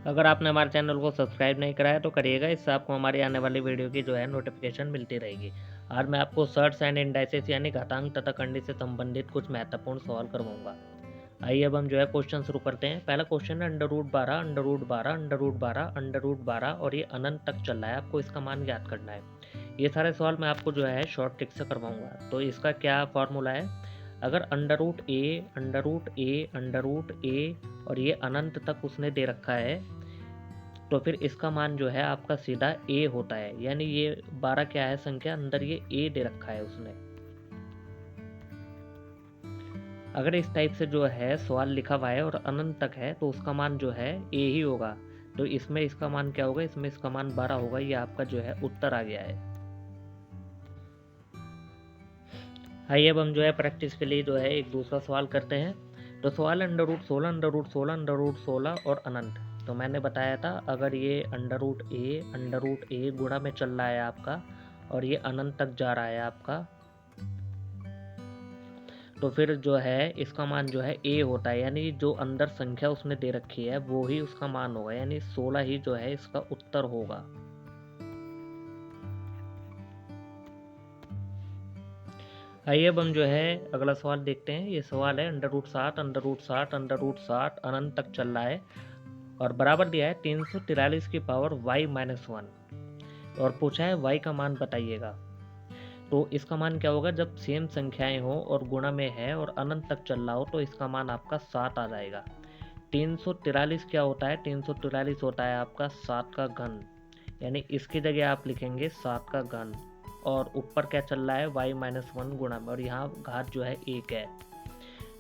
अगर आपने हमारे चैनल को सब्सक्राइब नहीं करा है तो करिएगा, इससे आपको हमारी आने वाली वीडियो की जो है नोटिफिकेशन मिलती रहेगी। आज मैं आपको सर्ट्स एंड इंडाइसेस यानी घातांक तथा खंडी से संबंधित कुछ महत्वपूर्ण सवाल करवाऊंगा। आइए अब हम जो है क्वेश्चन शुरू करते हैं। पहला क्वेश्चन है under root 12, under root 12, under root 12 और ये अनंत तक चल रहा है, आपको इसका मान ज्ञात करना है। ये सारे सवाल मैं आपको जो है शॉर्ट ट्रिक से करवाऊंगा। तो इसका क्या फॉर्मूला है, अगर अंडर रूट ए, अंडर रूट ए, अंडर रूट ए और ये अनंत तक उसने दे रखा है, तो फिर इसका मान जो है आपका सीधा ए होता है। यानी ये 12 क्या है संख्या, अंदर ये ए दे रखा है उसने। अगर इस टाइप से जो है सवाल लिखा हुआ है और अनंत तक है तो उसका मान जो है ए ही होगा। तो इसमें इसका मान क्या होगा, इसमें इसका मान 12 होगा। ये आपका जो है उत्तर आ गया है। आइए अब हम जो है प्रैक्टिस के लिए जो है एक दूसरा सवाल करते हैं। तो सवाल under root 16, under root 16, under root 16 और अनंत। तो मैंने बताया था अगर ये अंडर रूट ए गुणा में चल रहा है आपका और ये अनंत तक जा रहा है आपका, तो फिर जो है इसका मान जो है ए होता है। यानी जो अंदर संख्या उसने दे रखी है वो ही उसका मान होगा, यानी 16 ही जो है इसका उत्तर होगा। आइए अब हम जो है अगला सवाल देखते हैं। ये सवाल है under root 7, under root 60, under root 60 अनंत तक चल रहा है और बराबर दिया है 343 की पावर y-1 और पूछा है y का मान बताइएगा। तो इसका मान क्या होगा, जब सेम संख्याएं हो और गुणा में है और अनंत तक चल रहा हो तो इसका मान आपका 7 आ जाएगा। 343 क्या होता है, 343 होता है आपका 7 का घन, यानी इसकी जगह आप लिखेंगे 7 का घन और ऊपर क्या चल रहा है y-1 गुणा में, और यहाँ घात जो है 1 है।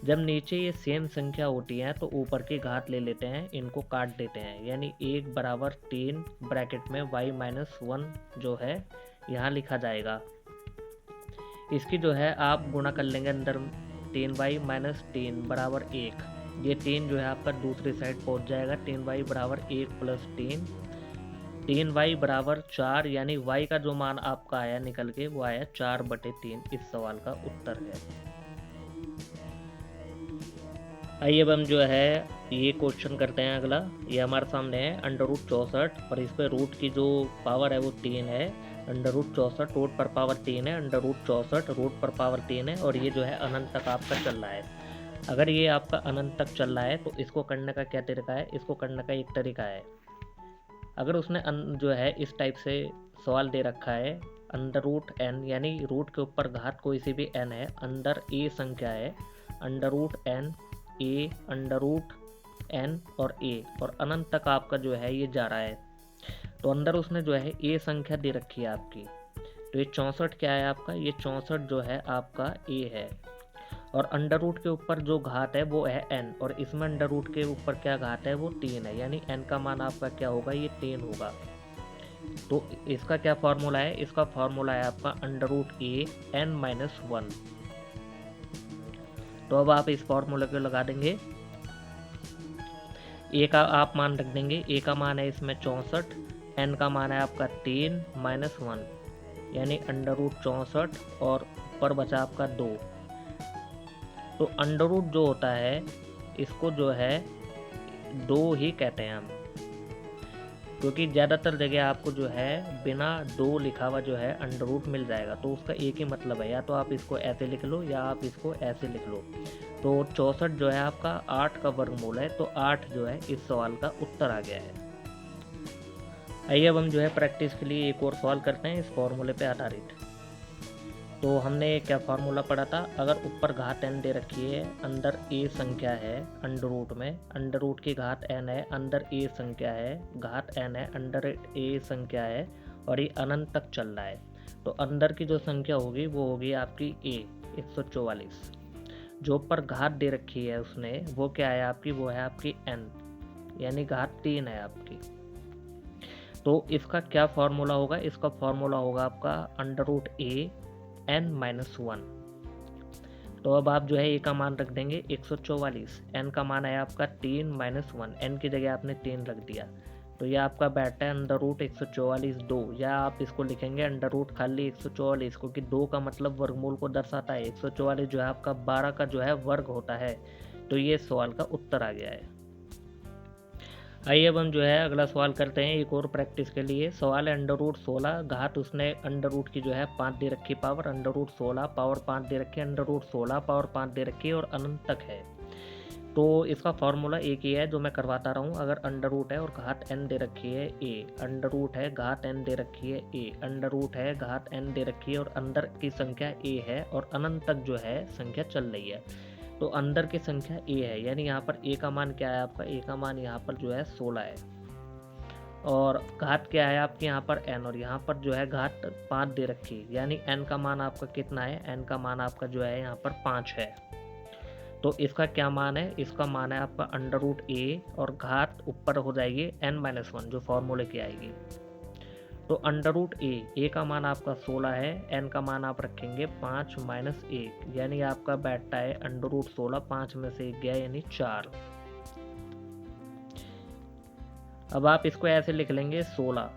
जब नीचे ये सेम संख्या होती है तो ऊपर की घात ले लेते हैं, इनको काट देते हैं, यानी 1 बराबर 3 ब्रैकेट में y-1 जो है यहाँ लिखा जाएगा। इसकी जो है आप गुणा कर लेंगे अंदर, 3y-3 बराबर 1। ये 3 जो है आपका दूसरी साइड पहुंच जाएगा, 3y बराबर 1 प्लस 3, 3y बराबर 4, यानी y का जो मान आपका आया निकल के वो आया 4/3। इस सवाल का उत्तर है। आइए अब हम जो है ये क्वेश्चन करते हैं अगला। ये हमारे सामने है अंडर रूट 64 और इस पर रूट की जो पावर है वो 3 है। अंडर रूट 64 रूट पर पावर 3 है, अंडर रूट 64 रूट पर पावर 3 है और ये जो है अनंत तक आपका चल रहा है। अगर ये आपका अनंत तक चल रहा है तो इसको करने का क्या तरीका है, इसको करने का एक तरीका है, अगर उसने जो है इस टाइप से सवाल दे रखा है अंडर रूट एन, यानी रूट के ऊपर घात कोई सी भी एन है, अंदर ए संख्या है, under root n a, under root n और ए, और अनंत तक आपका जो है ये जा रहा है। तो अंदर उसने जो है ए संख्या दे रखी है आपकी, तो ये 64 क्या है आपका, ये 64 जो है आपका ए है। और अंडर रूट के ऊपर जो घात है वो है एन, और इसमें अंडर रूट के ऊपर क्या घात है वो 3 है, यानी एन का मान आपका क्या होगा, ये 3 होगा। तो इसका क्या फॉर्मूला है, इसका फॉर्मूला है आपका अंडर रूट ए n-1। तो अब आप इस फॉर्मूले को लगा देंगे, ए का आप मान रख देंगे, ए का मान है इसमें 64, एन का मान है आपका 3-1, यानी अंडर रूट 64 और ऊपर बचा आपका 2। तो अंडर रूट जो होता है इसको जो है 2 ही कहते हैं हम, क्योंकि ज़्यादातर जगह आपको जो है बिना 2 लिखा हुआ जो है अंडर रूट मिल जाएगा। तो उसका एक ही मतलब है, या तो आप इसको ऐसे लिख लो या आप इसको ऐसे लिख लो। तो 64 जो है आपका 8 का वर्गमूल है, तो 8 जो है इस सवाल का उत्तर आ गया है। आइए अब हम जो है प्रैक्टिस के लिए एक और सवाल करते हैं इस फॉर्मूले पे आधारित। तो हमने क्या फार्मूला पढ़ा था, अगर ऊपर घात n दे रखी है, अंदर a संख्या है अंडर रूट में, अंडर रूट की घात n है, अंदर a संख्या है, घात n है, अंडर a संख्या है और ये अनंत तक चल रहा है, तो अंदर की जो संख्या होगी वो होगी आपकी a 144। जो ऊपर घात दे रखी है उसने वो क्या है आपकी, वो है आपकी n, यानी घात 3 है आपकी। तो इसका क्या फॉर्मूला होगा, इसका फॉर्मूला होगा आपका अंडर रूट a n-1। तो अब आप जो है ए का मान रख देंगे 144, एन का मान है आपका 3-1, एन की जगह आपने 3 रख दिया, तो ये आपका बैठा है अंडर रूट 144 2, या आप इसको लिखेंगे अंडर रूट खाली 144, क्योंकि 2 का मतलब वर्गमूल को दर्शाता है। 144 जो है आपका 12 का जो है वर्ग होता है। तो ये सवाल का उत्तर आ गया है। आइए अब हम जो है अगला सवाल करते हैं एक और प्रैक्टिस के लिए। सवाल है अंडर रूट 16 घात उसने अंडर रूट की जो है 5 दे रखी पावर, अंडर रूट 16 पावर 5 दे रखी है, अंडर रूट 16 पावर 5 दे रखी है और अनंत तक है। तो इसका फॉर्मूला एक ही है जो मैं करवाता रहा हूँ। अगर अंडर रूट है और घात n दे रखी है a, अंडर रूट है घात n दे रखी है a, अंडर रूट है घात n दे रखी है और अंदर की संख्या a है और अनंत तक जो है संख्या चल रही है, तो अंदर की संख्या a है। यानी यहाँ पर a का मान क्या है आपका, a का मान यहाँ पर जो है 16 है और घात क्या है आपके यहाँ पर n और यहाँ पर जो है घात 5 दे रखी है। यानी n का मान आपका कितना है, n का मान आपका जो है यहाँ पर 5 है। तो इसका क्या मान है, इसका मान है आपका अंडर रूट ए और घात ऊपर हो जाएगी n-1 जो फॉर्मूले की आएगी। तो अंडर रूट ए का मान आपका 16 है, n का मान आप रखेंगे 5 माइनस 1 यानी आपका बैठता है अंडर रूट 16, 5 में से 1 गया यानी 4। अब आप इसको ऐसे लिख लेंगे 16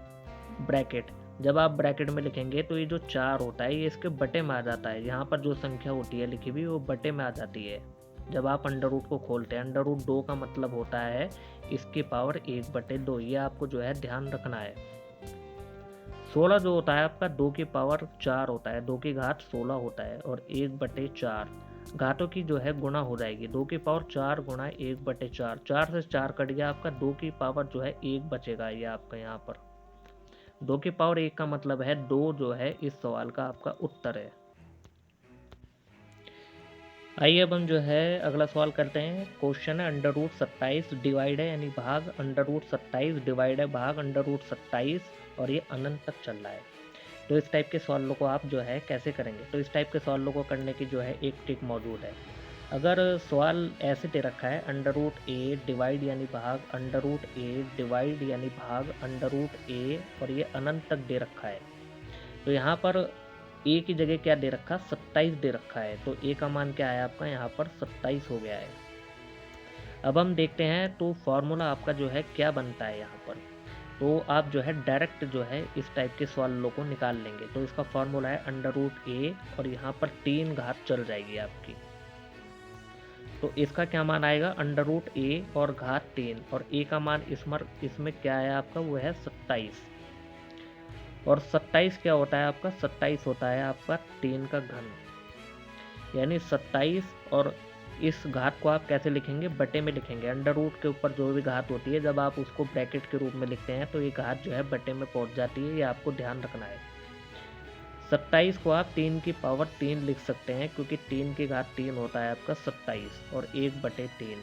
ब्रैकेट, जब आप ब्रैकेट में लिखेंगे तो ये जो 4 होता है ये इसके बटे में आ जाता है। यहाँ पर जो संख्या होती है लिखी हुई वो बटे में आ जाती है जब आप अंडर रूट को खोलते हैं। अंडर रूट 2 का मतलब होता है इसकी पावर 1/2, ये आपको जो है ध्यान रखना है। 16 जो होता है आपका 2 की पावर 4 होता है, 2 की घात 16 होता है और 1/4 घातों की जो है गुणा हो जाएगी। 2 की पावर 4 गुणा 1/4, 4 से 4 कट गया आपका, 2 की पावर जो है 1 बचेगा। ये आपका यहाँ पर 2 की पावर 1 का मतलब है 2 जो है इस सवाल का आपका उत्तर है। आइए अब हम जो है अगला सवाल करते हैं। क्वेश्चन है अंडर रूट 27 डिवाइड है यानी भाग, अंडर रूट 27 डिवाइड है भाग अंडर रूट 27 और ये अनंत तक चल रहा है। तो इस टाइप के सवालों को आप जो है कैसे करेंगे, तो इस टाइप के सवालों को करने की जो है एक ट्रिक मौजूद है। अगर सवाल ऐसे दे रखा है अंडर रूट ए डिवाइड यानी भाग अंडर रूट ए डिवाइड यानी भाग अंडर रूट ए और ये अनंत तक दे रखा है, तो यहाँ पर ए की जगह क्या दे रखा, 27 दे रखा है। तो ए का मान क्या है आपका यहाँ पर 27 हो गया है। अब हम देखते हैं तो फॉर्मूला आपका जो है क्या बनता है यहाँ पर। तो आप जो है डायरेक्ट जो है इस टाइप के सवालों को निकाल लेंगे। तो इसका फॉर्मूला है अंडर रूट ए और यहाँ पर 3 घात चल जाएगी आपकी। तो इसका क्या मान आएगा, अंडर रूट ए और घात 3 और ए का मान इसमें क्या है आपका, वो है 27 और 27 क्या होता है आपका, 27 होता है आपका 3 का घन। यानी 27 और इस घात को आप कैसे लिखेंगे, बटे में लिखेंगे। अंडर रूट के ऊपर जो भी घात होती है जब आप उसको ब्रैकेट के रूप में लिखते हैं तो ये घात जो है बटे में पहुंच जाती है, ये आपको ध्यान रखना है। 27 को आप 3 की पावर 3 लिख सकते हैं क्योंकि 3 की घात 3 होता है आपका 27 और 1/3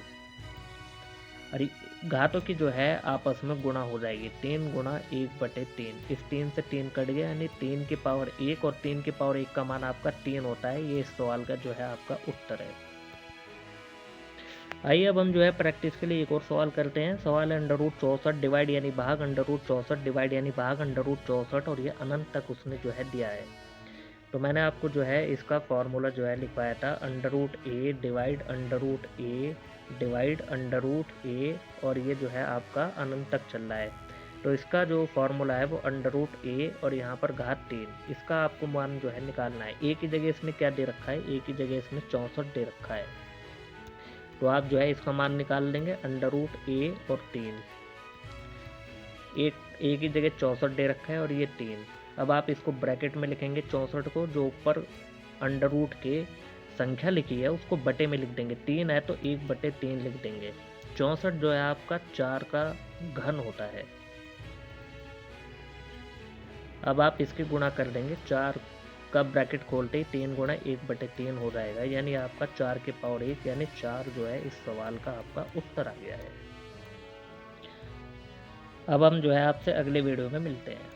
और घातों की जो है आपस में गुणा हो जाएगी, 3 गुणा 1/3। इस 3 से 3 कट गया यानी 3 की पावर 1 और 3 की पावर 1 का मान आपका 3 होता है। ये इस सवाल का जो है आपका उत्तर है। आइए अब हम जो है प्रैक्टिस के लिए एक और सवाल करते हैं। सवाल है अंडर रूट 64 डिवाइड यानी भाग अंडर रूट 64 डिवाइड यानी भाग अंडर रूट 64 और ये अनंत तक उसने जो है दिया है। तो मैंने आपको जो है इसका फॉर्मूला जो है लिखवाया था, अंडर रूट ए डिवाइड अंडर रूट ए डिवाइड अंडर रूट ए और ये जो है आपका अनंत तक चल रहा है। तो इसका जो फॉर्मूला है वो अंडर रूट ए और यहाँ पर घात 3, इसका आपको मान जो है निकालना है। ए की जगह इसमें क्या दे रखा है, ए की जगह इसमें 64 दे रखा है। तो आप जो है इसका मान निकाल लेंगे अंडर रूट ए और 3, ए की जगह 64 दे रखा है और ये 3। अब आप इसको ब्रैकेट में लिखेंगे 64 को, जो ऊपर अंडर रूट के संख्या लिखी है उसको बटे में लिख देंगे, 3 है तो 1/3 लिख देंगे। 64 जो है आपका 4 का घन होता है। अब आप इसकी गुणा कर देंगे, 4 का ब्रैकेट खोलते ही 3 गुणा 1/3 हो जाएगा, यानी आपका 4 की पावर 1 यानी 4 जो है इस सवाल का आपका उत्तर आ गया है। अब हम जो है आपसे अगले वीडियो में मिलते हैं।